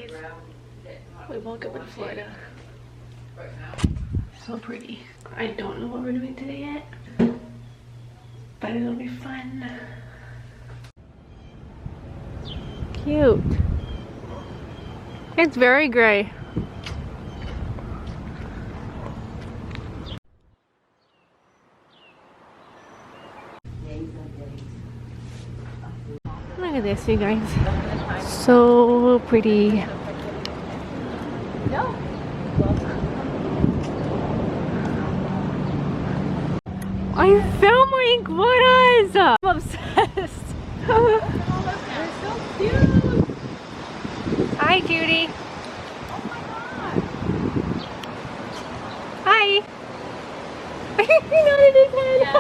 guys. We woke up in Florida. So pretty. I don't know what we're doing today yet, but it'll be fun. Cute. It's very gray. Look at this, you guys. So pretty. I found my iguanas! I'm obsessed. They're so cute. Hi, cutie. Oh my god. Hi. He nodded his head. Yeah.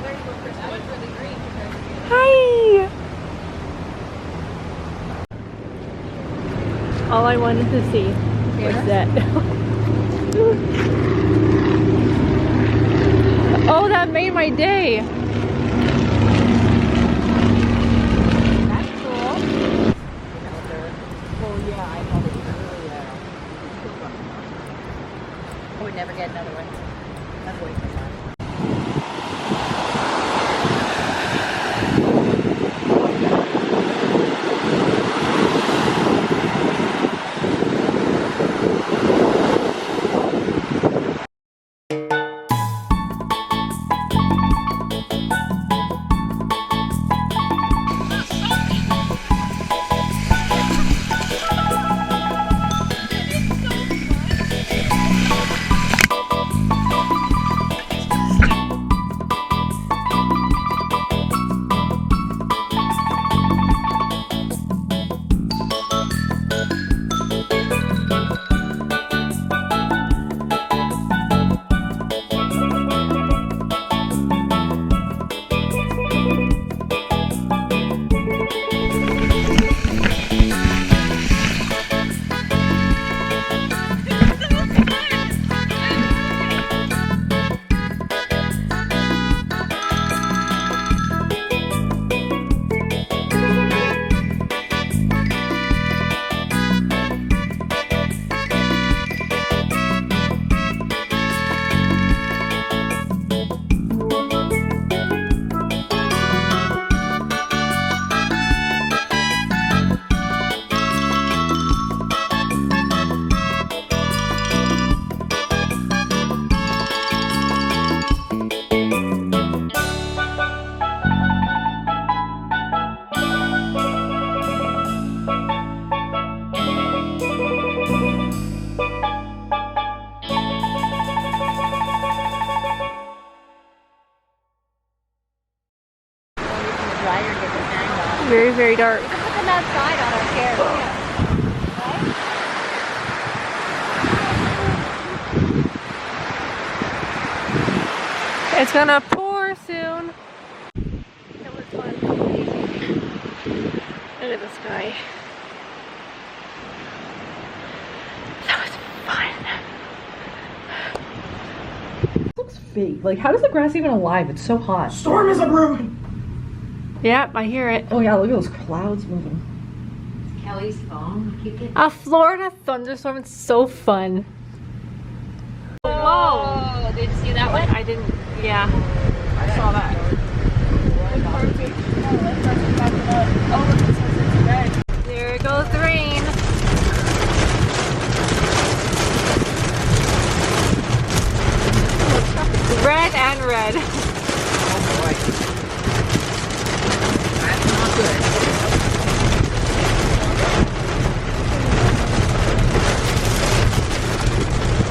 There you go, Krista. That was really green compared to the other. Hi. All I wanted to see was that. Oh, that made my day. That's cool. Oh yeah, I know it was really I would never get another one. That's way too much. Very, very dark. You can put them outside on our chairs. Right? It's gonna pour soon. It was fun. Look at the sky. That was fun. It looks fake. Like, how does the grass even alive? It's so hot. Storm is a brewing. Yep, I hear it. Oh yeah, look at those clouds moving. Kelly's phone. Keep it. A Florida thunderstorm. It's so fun. Whoa! Oh, did you see that one? I didn't. Yeah, I saw that. There goes the rain. Red and red. Oh boy. That's not good.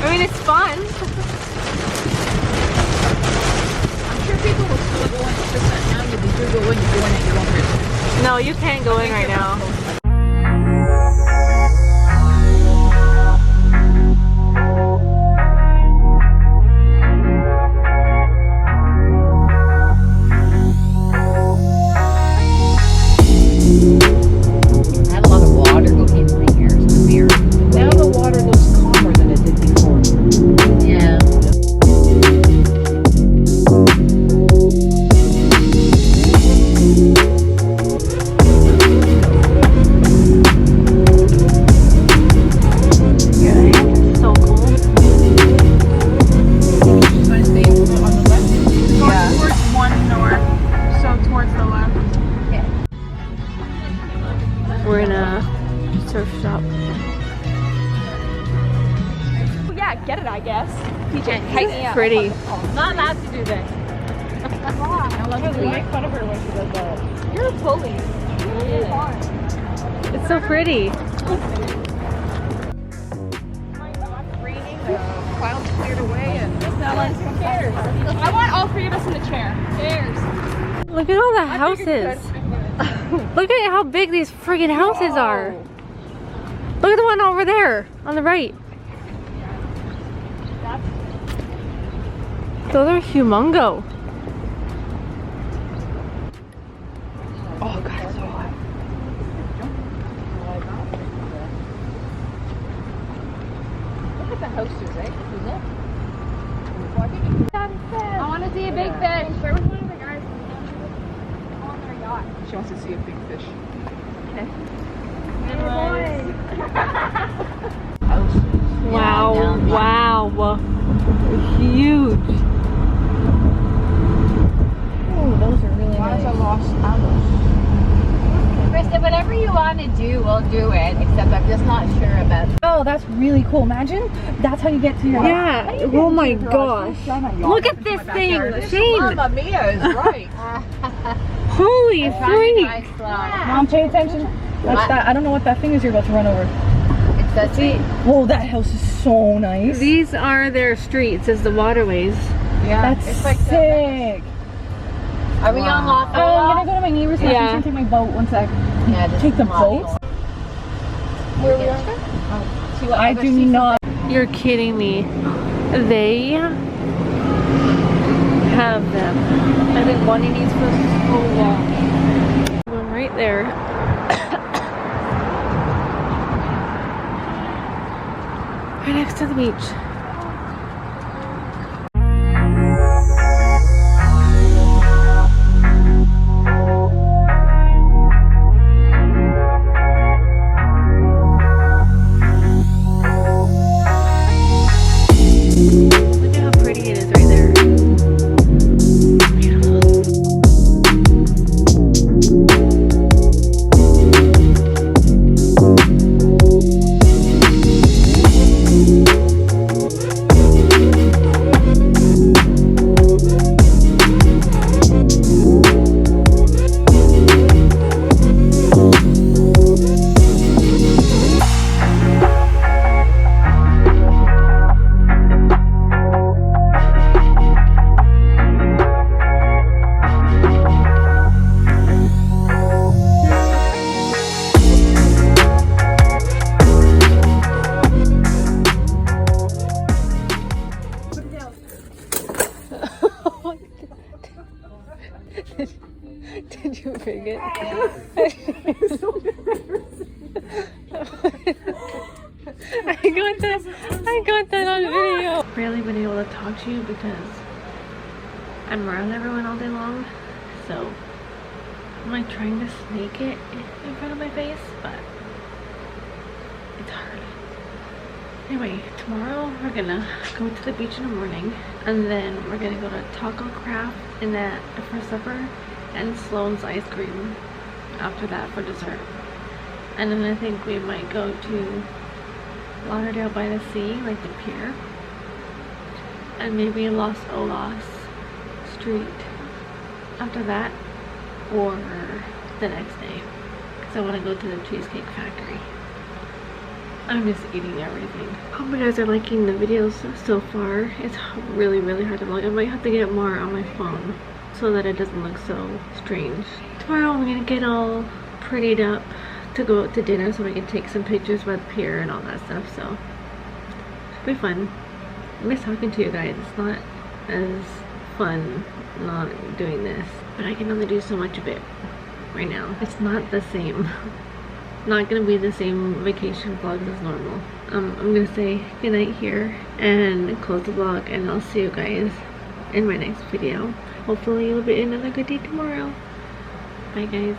I mean, it's fun. I'm sure people will still go in. It's just that now you do go in, you go in and you won't risk it. No, you can't go We're in a surf shop. Yeah, get it, I guess. PJ, hike me up. Pretty. Not allowed to do this. I love it. Make fun of her when she does that. You're a bully. It's so pretty. Clouds cleared away and Chairs. I want all three of us in the chair. Chairs. Look at all the houses. Look at how big these friggin' houses are. Look at the one over there on the right. Those are humongo. Oh god, it's so hot. Look at the hostess, eh? Who's it? I want to see a big fish. Where was one of the guys on their yacht? she wants to see a big fish. Wow, wow. Huge. Oh, those are really nice. Krista, whatever you want to do, we'll do it. Except I'm just not sure about. Oh, that's really cool. Imagine that's how you get to your Yeah. Oh my gosh. Look at this thing. Shane. Mamma Mia is right. Holy freak. Mom, pay attention. What's that? I don't know what that thing is you're about to run over. It's that seat. Whoa, that house is so nice. These are their streets as the waterways. Yeah. That's it's like sick. Are we on Loch Oh, I'm gonna go to my neighbor's house. Yeah. I'm gonna take my boat. One sec. Yeah, just Take the small. boat? Where we are? I do not. You're kidding me. They have them. I've been wanting these for so long. One right there. Right next to the beach. Look at how pretty it is right there. Beautiful. Did you bring it? I got that on video. Barely been able to talk to you because I'm around everyone all day long, so I'm like trying to sneak it in front of my face, but it's hard. Anyway, tomorrow we're gonna go to the beach in the morning, and then we're gonna go to Taco Craft and that for supper, and Sloan's ice cream after that for dessert. And then I think we might go to Lauderdale by the Sea, like the pier, and maybe Los Olas Street after that, or the next day, because I want to go to the Cheesecake Factory. I'm just eating everything. Hope you guys are liking the videos so far. It's really hard to vlog. I might have to get more on my phone so that it doesn't look so strange. Tomorrow I'm gonna get all prettied up to go out to dinner so we can take some pictures by the pier and all that stuff, so it'll be fun. I miss talking to you guys. It's not as fun not doing this, but I can only do so much of it right now. It's not the same. Not gonna be the same vacation vlogs as normal. I'm gonna say goodnight here and close the vlog, and I'll see you guys in my next video. Hopefully it'll be another good day tomorrow. Bye guys.